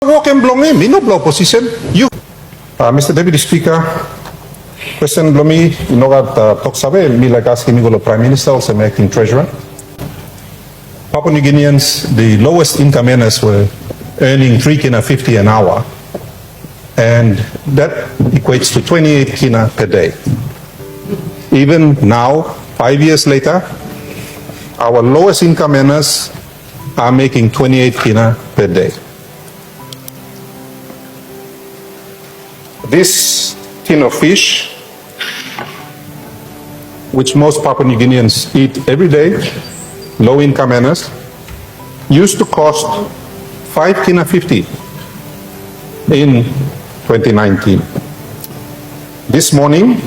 Walk and blow me, no blow position. You, Mr. Deputy Speaker, Question blow me, talk sabe, me like asking me go Prime Minister, also acting Treasurer. Papua New Guineans, the lowest income earners were earning 3 kina 50 an hour, and that equates to 28 kina per day. Even now, 5 years later, our lowest income earners are making 28 kina per day. This tin of fish, which most Papua New Guineans eat every day, low income earners, used to cost 5 kina 50 in 2019. This morning,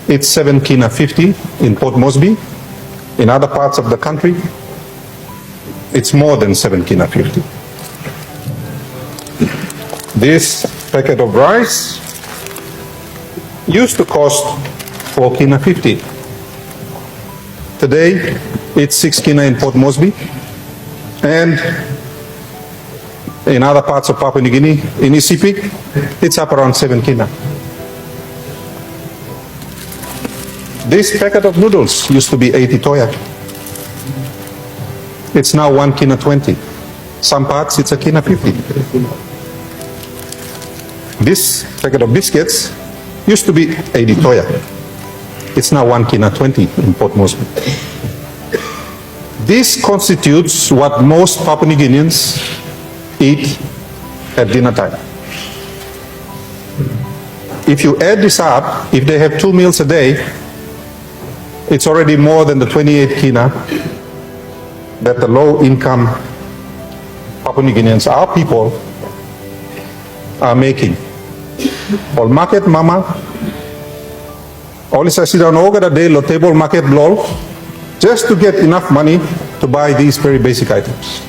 it's 7 kina 50 in Port Moresby. In other parts of the country, it's more than 7 kina 50. This packet of rice used to cost 4 kina 50. Today, it's 6 kina in Port Moresby, and in other parts of Papua New Guinea, in Isipik, it's up around 7 kina. This packet of noodles used to be 80 toya. It's now 1 kina 20. Some parts, it's a kina 50. This packet of biscuits used to be 80 toya. It's now 1 kina 20 in Port Moresby. This constitutes what most Papua New Guineans eat at dinner time. If you add this up, if they have 2 meals a day, it's already more than the 28 kina that the low-income Papua New Guineans, our people, are making. All market mama, all is I sit down over the day, lo table market lol, just to get enough money to buy these very basic items.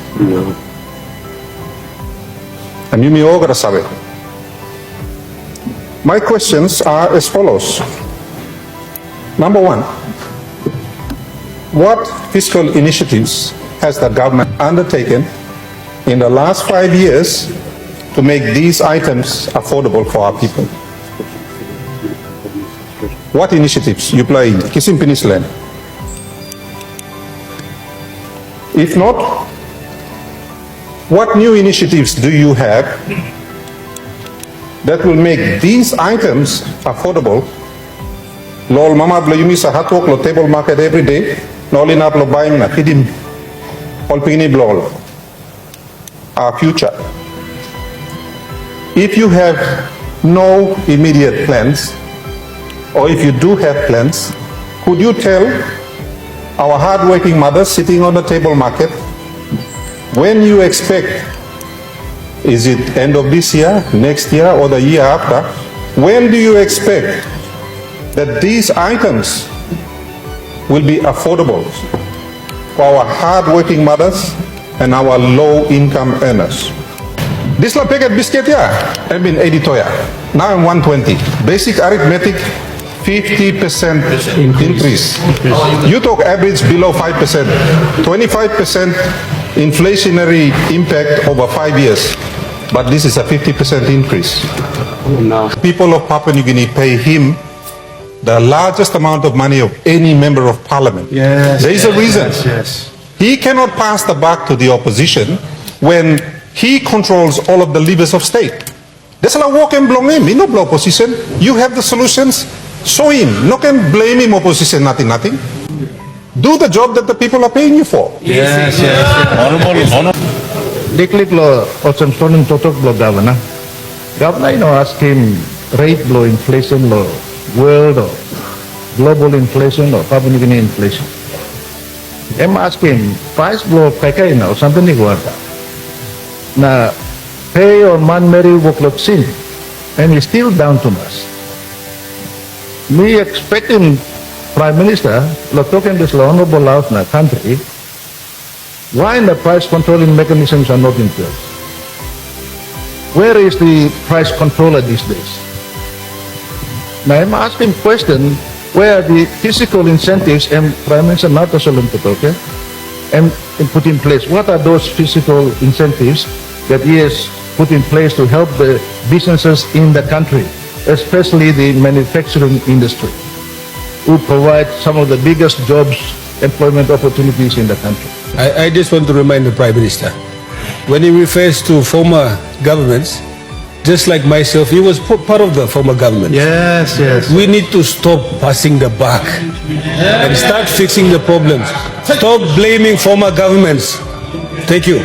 And you may over sabe. My questions are as follows. Number one, what fiscal initiatives has the government undertaken in the last 5 years to make these items affordable for our people? What initiatives you play in Kisim Peninsula? If not, what new initiatives do you have that will make these items affordable? Lol mama blayumi sa hatwok lo table market every day, nolin up lo buying na kidim, all pingini blol. Our future. If you have no immediate plans, or if you do have plans, could you tell our hard-working mothers sitting on the table market when you expect, is it end of this year, next year, or the year after, when do you expect that these items will be affordable for our hard-working mothers and our low-income earners? This la packet biscuit, yeah, I've been 80 toya. Now I'm 120. Basic arithmetic, 50% increase. You talk average below 5%. 25% inflationary impact over 5 years. But this is a 50% increase. No. People of Papua New Guinea pay him the largest amount of money of any member of parliament. Yes, there is a reason. Yes. He cannot pass the buck to the opposition when he controls all of the levers of state. That's not walk and blow him. He no blow opposition. You have the solutions. Show him. No can blame him opposition. Nothing. Do the job that the people are paying you for. Yes. Honorable. Diklik lo osam stonin totok lo governor. Governor, ask him rate lo inflation lo world or global inflation or Papua New Guinea inflation. I'm asking price blow pekay or something like that. Na pay or man meri workload sin, and he's still down to us. Me expecting Prime Minister lo talking this honorable house na country. Why the price controlling mechanisms are not in place? Where is the price controller these days? Now I'm asking question where the physical incentives and Prime Minister Nata Solon put, okay? And put in place. What are those physical incentives that he has put in place to help the businesses in the country, especially the manufacturing industry, who provide some of the biggest jobs, employment opportunities in the country. I just want to remind the Prime Minister, when he refers to former governments, just like myself, he was part of the former government. Yes, yes. We need to stop passing the buck and start fixing the problems. Stop blaming former governments. Thank you.